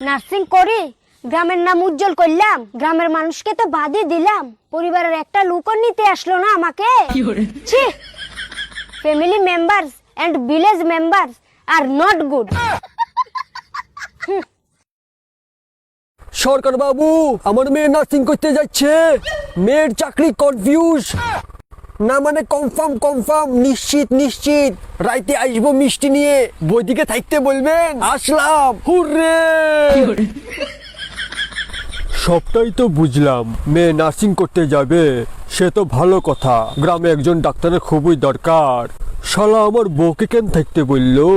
Nursing করি, গ্রামের নাম উজ্জ্বল করলাম, গ্রামের মানুষকে তো বাদই দিলাম, পরিবারের একটা লোকও নিতে আসলো না আমাকে। ছি, family members and village members are not good. Sarkar বাবু, আমার মেয়ে নার্সিং করতে যাচ্ছে, মেয়ের চাকরি কনফিউজ না, মানে কনফার্ম কনফার্ম, নিশ্চিত নিশ্চিত, রাইতে আসবো মিষ্টি নিয়ে, বইদিকে থাকতে বলবেন, আসলাম, হুররে। সবটাই তো বুঝলাম, মেয়ে নার্সিং করতে যাবে, সে তো ভালো কথা, গ্রামে একজন ডাক্তারের খুবই দরকার, শালা আমার বউকে কেন থাকতে বললো?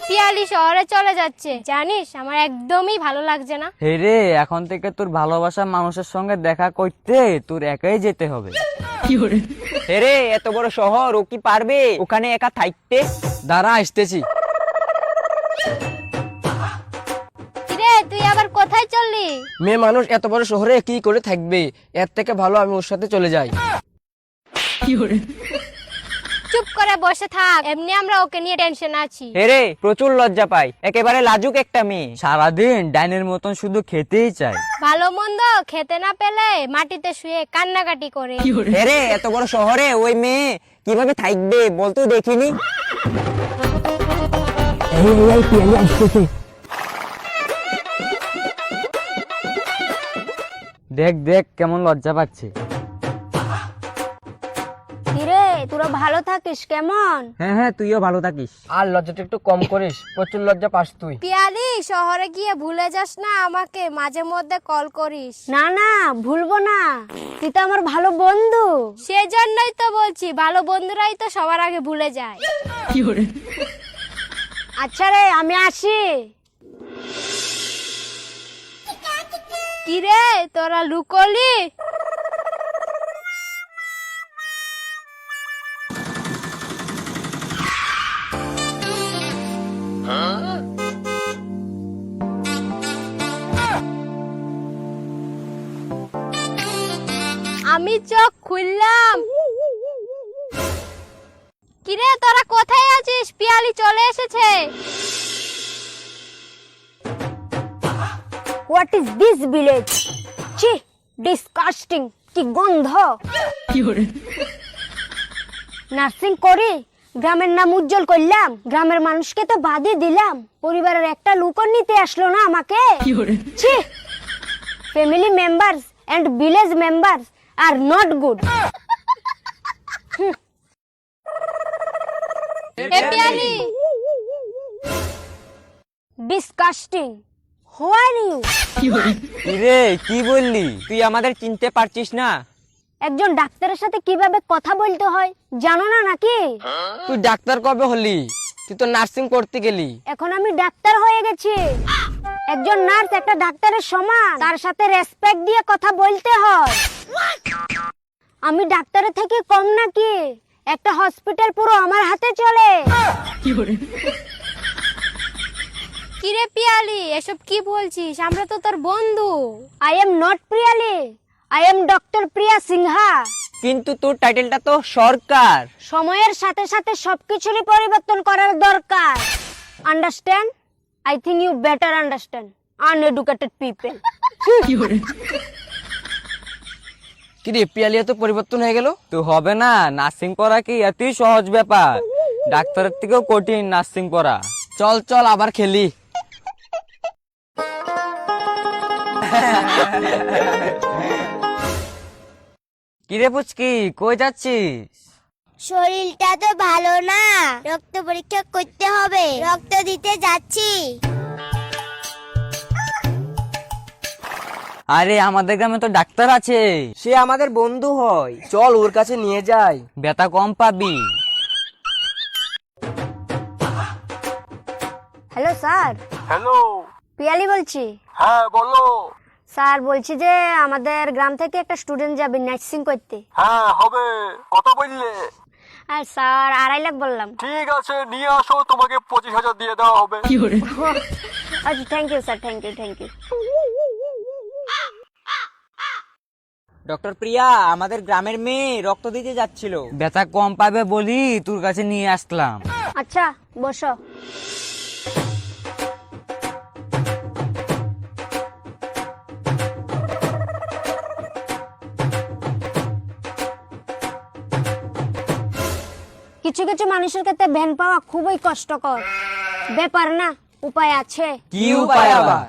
পিয়ালি শহরে চলে যাচ্ছে, জানিস আমার একদমই ভালো লাগছে না। হে রে, এখন থেকে তোর ভালোবাসা মানুষের সঙ্গে দেখা করতে তোর একাই যেতে হবে। হে রে, এত বড় শহর ও কি পারবে ওখানে একা থাকতে? দাঁড়া, আসতেছি। কিরে, তুই আবার কোথায় চললি? মেয়ে মানুষ এত বড় শহরে কি করে থাকবে, এর থেকে ভালো আমি ওর সাথে চলে যাই। চুপ করে বসে থাক, এমনি আমরা ওকে নিয়ে টেনশন আছি। হে রে, প্রচুর লজ্জা পাই, একেবারে লাজুক একটা মেয়ে। সারাদিন ডাইনের মতন শুধু খেতেই চাই। ভালো মন্দ খেতে না পেলে মাটিতে শুয়ে কান্নাকাটি করে। হে রে, এত বড় শহরে ওই মেয়ে কিভাবে থাকবে বলতো দেখিনি। দেখ দেখ কেমন লজ্জা পাচ্ছে। কিরে, তোরা ভালো থাকিস কেমন? হ্যাঁ হ্যাঁ, তুইও ভালো থাকিস। আর লজ্জাটা একটু কম করিস, প্রচুর লজ্জা পাস তুই। পিয়ালি, শহরে গিয়ে ভুলে যাস না আমাকে, মাঝে মধ্যে কল করিস। না না, ভুলবো না, তুই তো আমার ভালো বন্ধু। সেজন্যই তো বলছি, ভালো বন্ধুরাই তো সবার আগে ভুলে যায়। আচ্ছা রে, আমি আসি। কিরে, তোরা লুকোলি? আমি চোখ খুললাম। কিরে, তোরা কোথায় আছিস? পিয়ালি চলে এসেছে। What is this village? ছি, ডিসকাস্টিং, কি গন্ধ। নার্সিং করি, গ্রামের নাম উজ্জ্বল করলাম, গ্রামের মানুষকে তো বাদই দিলাম, পরিবারের একটা লোকও নিতে আসলো না আমাকে। ছি, family members and village members are not good. Piyali, disgusting, who are you? রে, কি বললি? তুই আমাদের চিনতে পারছিস না? একজন ডাক্তারের সাথে কিভাবে কথা বলতে হয় জানো না নাকি? তুই ডাক্তার কবে হলি? তুই তো নার্সিং করতে গেলি। এখন আমি ডাক্তার হয়ে গেছি। একজন নার্স একটা ডাক্তারের সমান, তার সাথে রেসপেক্ট দিয়ে কথা বলতে হয়। আমি ডাক্তারের থেকে কম নাকি? একটা হসপিটাল পুরো আমার হাতে চলে। কিরে পিয়ালি, এসব কি বলছিস? আমরা তো তোর বন্ধু। I am not Piyali, I am doctor Priya Sinha. কিন্তু তোর টাইটেলটা তো সরকার। সময়ের সাথে সাথে সবকিছুরই পরিবর্তন করার দরকার। Understand? I think you better understand uneducated people. কি রে, পিয়ালিয়া তো পরিবর্তন হয়ে গেল। তো হবে না, নার্সিং পড়া কি এতই সহজ ব্যাপার? ডাক্তারের থেকেও কঠিন নার্সিং পড়া। চল চল আবার খেলি। কিরে পুচকি, কই যাচ্ছিস? শরীরটা তো ভালো না, রক্ত পরীক্ষা করতে হবে, রক্ত দিতে যাচ্ছি। আরে আমাদের গ্রামে তো ডাক্তার আছে, সে আমাদের বন্ধু হয়, চল ওর কাছে নিয়ে যাই, ব্যথা কম পাবি। Hello sir. হ্যালো। পিয়ালি বলছি। হ্যাঁ বলো। স্যার বলছি যে আমাদের গ্রাম থেকে একটা স্টুডেন্ট যাবে নার্সিং করতে। হ্যাঁ হবে, কত বললে? আর স্যার 2.5 লাখ বললাম। ঠিক আছে, নিয়ে আসো, তোমাকে 25,000 দিয়ে দেওয়া হবে। আচ্ছা, thank you sir, thank you, thank you. Doctor Priya, আমাদের গ্রামের মেয়ে রক্ত দিতে যাচ্ছিল। ব্যথা কম পাবে বলি তোর কাছে নিয়ে আসলাম। আচ্ছা, বসো। কিছু কিছু মানুষের ক্ষেত্রে ভ্যান পাওয়া খুবই কষ্টকর ব্যাপার না, উপায় আছে। কি উপায় আবার?